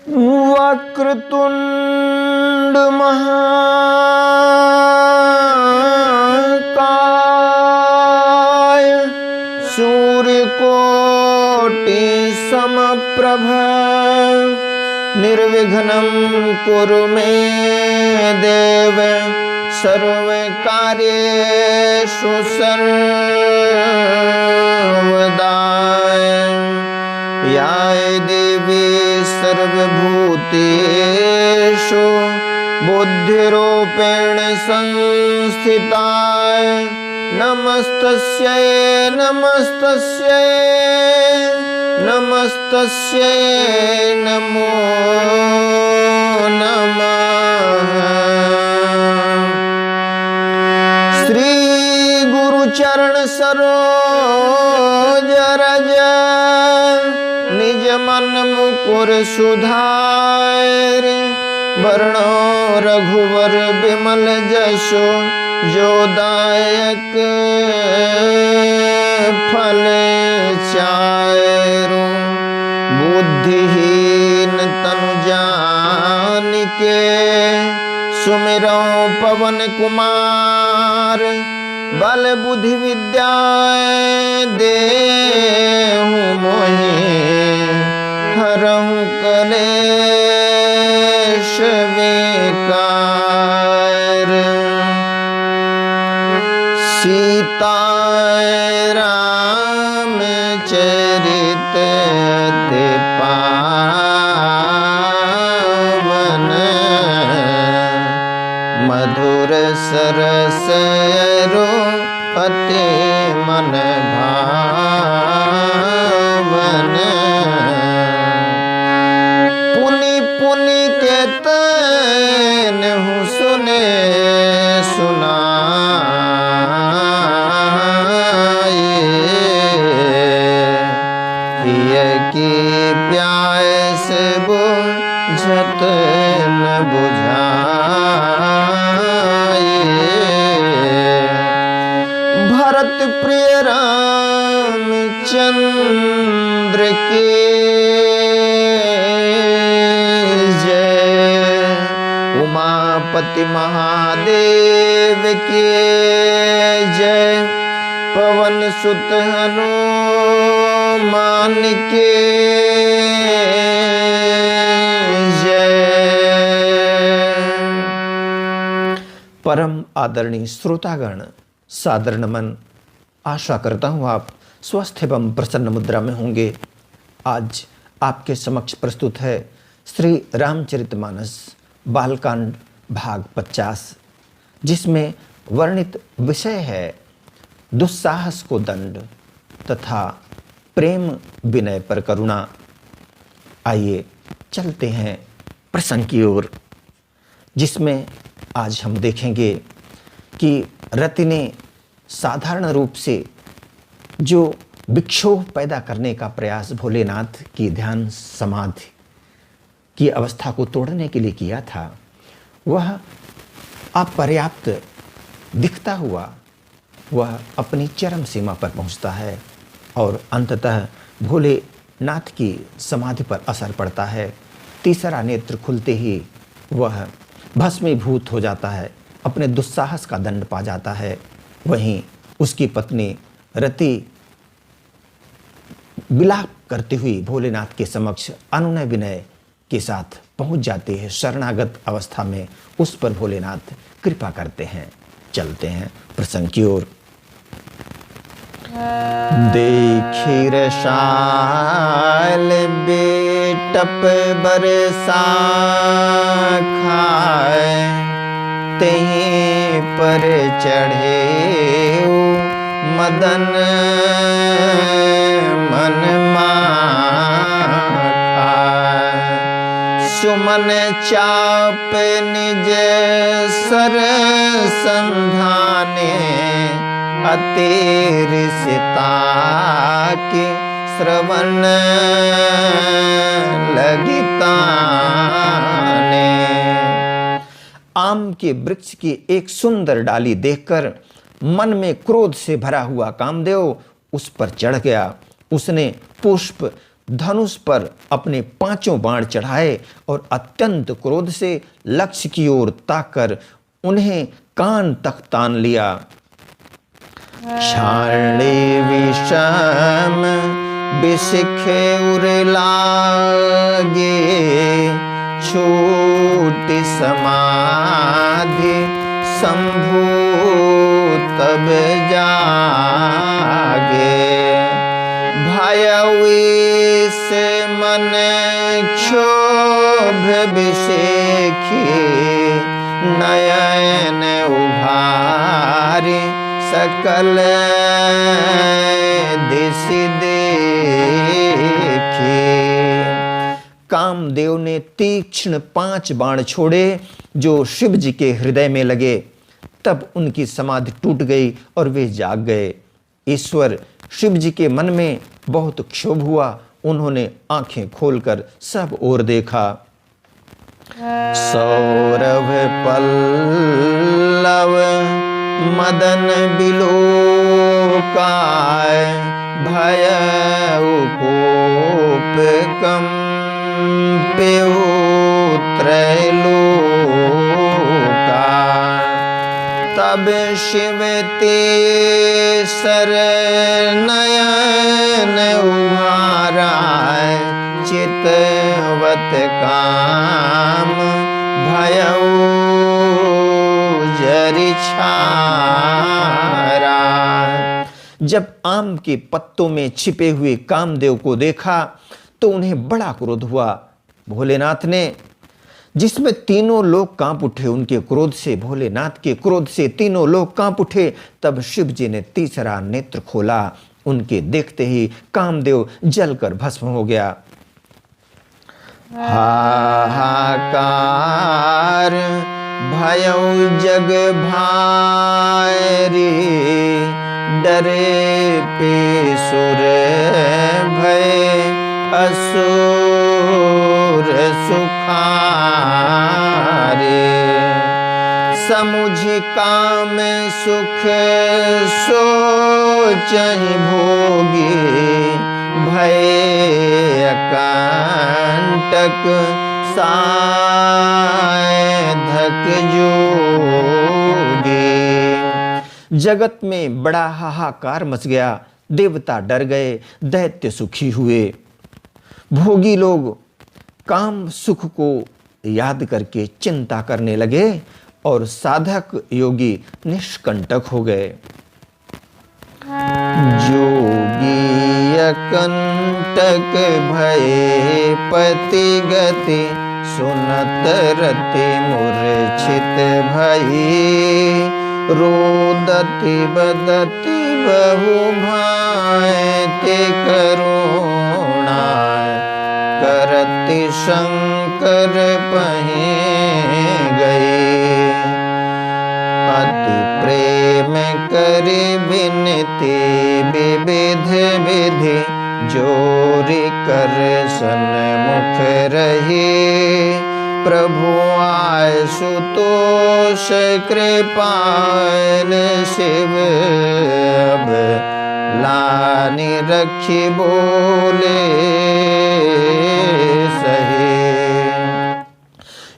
वक्रतुंड महाकाय सूर्यकोटि समप्रभ निर्विघ्नं कुरु मे देव सर्वकार्येषु सर्वदा। या देवी सर्वभूतेषु बुद्धिरूपेण संस्थिता नमस्तस्यै नमस्तस्यै नमस्तस्यै नमो नमः। श्री गुरुचरण सरोज रज निज मन मुकुर सुधारि वर्णो रघुवर बिमल जसो जोदायक फल चारो। बुद्धिहीन तनु जानिके सुमिरो पवन कुमार बल बुद्धि विद्या देहु मोहि हरहु कलेश विकार। सीता राम चरित अति पावन मधुर सरस अति मन भावन। पुनि पुनि के तैन्हु सुने सुनाए हिय की प्यास बुझत न बुझाए। भरत प्रिय रामचंद्र के जय। उमापति महादेव के जय। पवन सुत हनुमान के जय। परम आदरणीय श्रोतागण, सादर नमन। आशा करता हूँ आप स्वस्थ एवं प्रसन्न मुद्रा में होंगे। आज आपके समक्ष प्रस्तुत है श्री रामचरितमानस बालकांड भाग 50, जिसमें वर्णित विषय है दुस्साहस को दंड तथा प्रेम विनय पर करुणा। आइए चलते हैं प्रसंग की ओर, जिसमें आज हम देखेंगे कि रति ने साधारण रूप से जो विक्षोभ पैदा करने का प्रयास भोलेनाथ की ध्यान समाधि की अवस्था को तोड़ने के लिए किया था, वह अपर्याप्त दिखता हुआ वह अपनी चरम सीमा पर पहुंचता है और अंततः भोलेनाथ की समाधि पर असर पड़ता है। तीसरा नेत्र खुलते ही वह भस्मीभूत हो जाता है, अपने दुस्साहस का दंड पा जाता है। वहीं उसकी पत्नी रति विलाप करती हुई भोलेनाथ के समक्ष अनुनय विनय के साथ पहुंच जाती है। शरणागत अवस्था में उस पर भोलेनाथ कृपा करते हैं। चलते हैं प्रसंग की ओर। देखी रसाल बेटप बरसा खाए तेहीं पर चढ़े मदन मन सुमन चाप निज सर संधाने अतेर के श्रवण लगिताने। आम के वृक्ष की एक सुंदर डाली देखकर मन में क्रोध से भरा हुआ कामदेव उस पर चढ़ गया। उसने पुष्प धनुष पर अपने 5 बाण चढ़ाए और अत्यंत क्रोध से लक्ष्य की ओर ताककर उन्हें कान तक तान लिया। क्षाणे विषम बिसिखे उर लागे, छूटी समाधि शंभु तब जागे। भयउ से मन क्षोभ बिसेखी, नयन उभारी सकल दिश देखी। कामदेव ने तीक्ष्ण 5 बाण छोड़े जो शिव जी के हृदय में लगे। तब उनकी समाधि टूट गई और वे जाग गए। ईश्वर शिव जी के मन में बहुत क्षोभ हुआ। उन्होंने आंखें खोलकर सब ओर देखा। सौरभ पल्लव मदन बिलोकाय, भयउ कोप कंपेउ त्रैलोका। तब शिव तेसर नयन उभाराय, चितवत काम भयउ जरि छारा। जब आम के पत्तों में छिपे हुए कामदेव को देखा तो उन्हें बड़ा क्रोध हुआ। भोलेनाथ ने, जिसमें तीनों लोग कांप उठे, उनके क्रोध से, भोलेनाथ के क्रोध से तीनों लोग कांप उठे। तब शिव जी ने तीसरा नेत्र खोला। उनके देखते ही कामदेव जलकर भस्म हो गया। हाहाकार भयउ जग भारी, डरे पे सुर भय असुर सुखारे। समुझ काम सुख सोचहि भोगी, भय अकंटक साधक जोगी। जगत में बड़ा हाहाकार मच गया। देवता डर गए, दैत्य सुखी हुए। भोगी लोग काम सुख को याद करके चिंता करने लगे और साधक योगी निष्कंटक हो गए। जोगी अकंटक भये पति गति, सुनत रति मूर्छित भई। रोदति बदति बहु भांति करुणा, करति शंकर पहीं गए। अति प्रेम करि बिनती विविध विधि, जोरि कर सन्मुख रही। प्रभु आय सुतोष कृपाल, शिव अब लानि रखी बोले सही।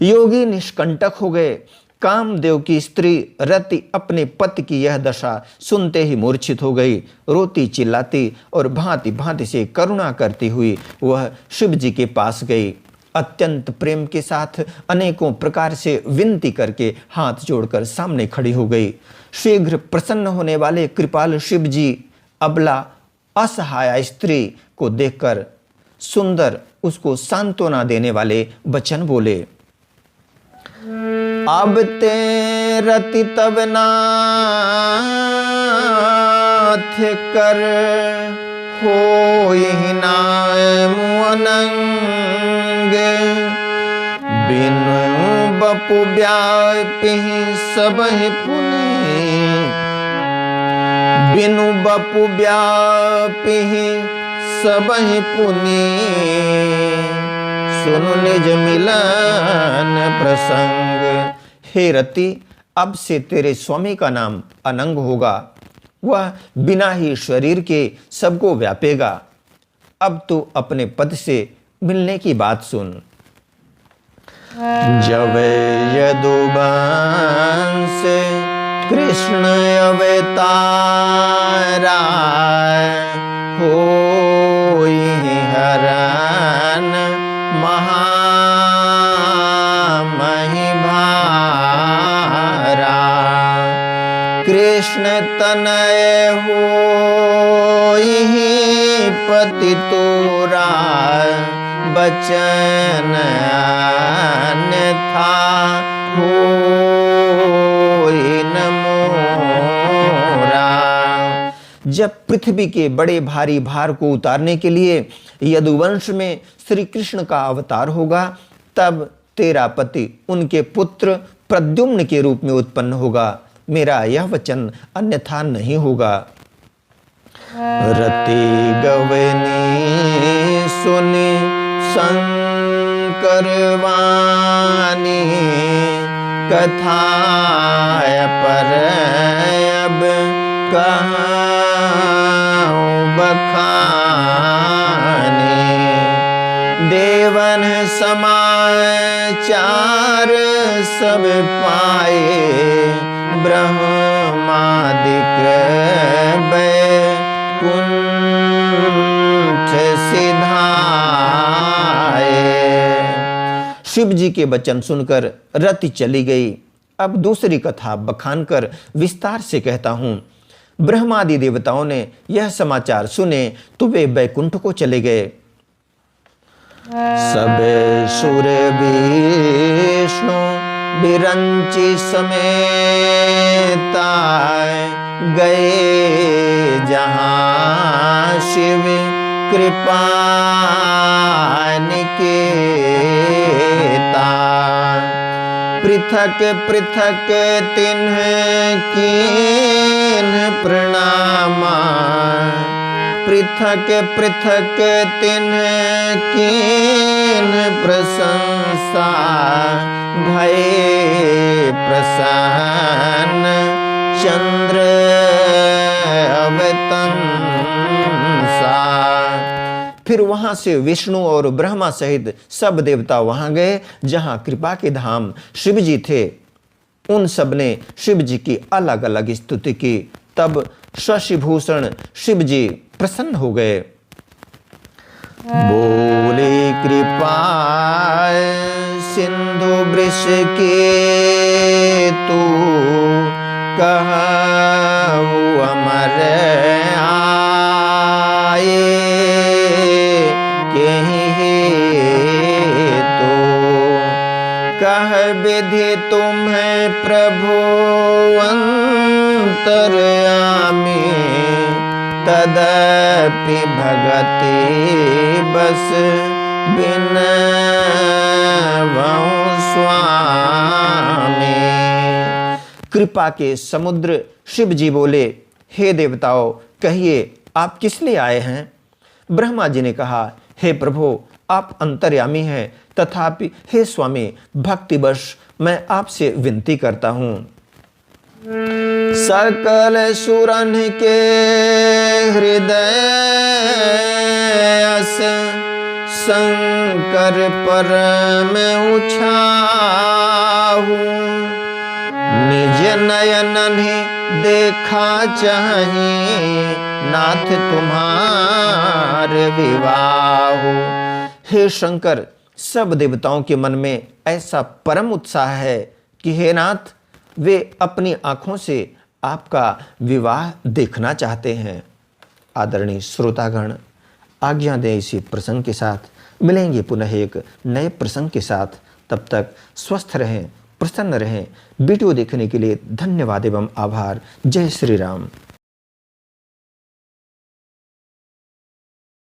योगी निष्कंटक हो गए। कामदेव की स्त्री रति अपने पति की यह दशा सुनते ही मूर्छित हो गई। रोती चिल्लाती और भांति भांति से करुणा करती हुई वह शिव जी के पास गई। अत्यंत प्रेम के साथ अनेकों प्रकार से विनती करके हाथ जोड़कर सामने खड़ी हो गई। शीघ्र प्रसन्न होने वाले कृपाल शिव जी अबला असहाय स्त्री को देखकर सुंदर उसको सांत्वना देने वाले वचन बोले। अब ते रति तब नाथ कर, होई नाय मुअनंग। बिनु बपु व्यापिहि सबहि पुनि, बिनु बपु व्यापिहि सबहि पुनि। सुनु निज मिलन प्रसंग। हे रति, अब से तेरे स्वामी का नाम अनंग होगा। वह बिना ही शरीर के सबको व्यापेगा। अब तू अपने पद से मिलने की बात सुन। जब यदुवंश कृष्ण अवतारा, होई हरण महामहि भारा। कृष्ण तनय होई पति तोरा, बचन अन्यथा होई न मोरा। जब पृथ्वी के बड़े भारी भार को उतारने के लिए यदुवंश में श्री कृष्ण का अवतार होगा, तब तेरा पति उनके पुत्र प्रद्युम्न के रूप में उत्पन्न होगा। मेरा यह वचन अन्यथा नहीं होगा। रति गवनी सुनी शंकर वाणी, कथाय पर अब कहूँ बखानी। देवन समाचार सब पाए, ब्रह्मादिक बैकुंठ सिधाए। शिव जी के वचन सुनकर रति चली गई। अब दूसरी कथा बखान कर विस्तार से कहता हूं। ब्रह्मादि देवताओं ने यह समाचार सुने तो वे बैकुंठ को चले गए। सबे सुर विष्णु बिरंची समेता, गए जहां शिव कृपा निकेता। पृथक पृथक तिन्ह कीन्ह प्रणामा, पृथक पृथक तिन्ह कीन्ह प्रशंसा। भये प्रसन्न चंद्र अवतंसा। फिर वहां से विष्णु और ब्रह्मा सहित सब देवता वहां गए जहां कृपा के धाम शिव जी थे। उन सब ने शिव जी की अलग अलग स्तुति की। तब शशिभूषण शिव जी प्रसन्न हो गए। बोले कृपा सिंधु वृष के तू, कहु अमर आए केहि तो। कह विधि तुम्हें प्रभु अंतर्यामी, तदपि भगति बस बिनवहु स्वामी। कृपा के समुद्र शिव जी बोले, हे देवताओं, कहिए आप किस लिए आए हैं? ब्रह्मा जी ने कहा, हे प्रभु, आप अंतर्यामी हैं, तथापि हे स्वामी, भक्तिवश मैं आपसे विनती करता हूं। सकल सुरन के हृदय अस, शंकर परम उछाहू। निज नयन ही देखा चाहिए, नाथ तुम्हारे विवाह। हे शंकर, सब देवताओं के मन में ऐसा परम उत्साह है कि हे नाथ, वे अपनी आंखों से आपका विवाह देखना चाहते हैं। आदरणीय श्रोतागण, आज्ञा दें इसी प्रसंग के साथ। मिलेंगे पुनः एक नए प्रसंग के साथ। तब तक स्वस्थ रहें, प्रसन्न रहें। वीडियो देखने के लिए धन्यवाद एवं आभार। जय श्री राम।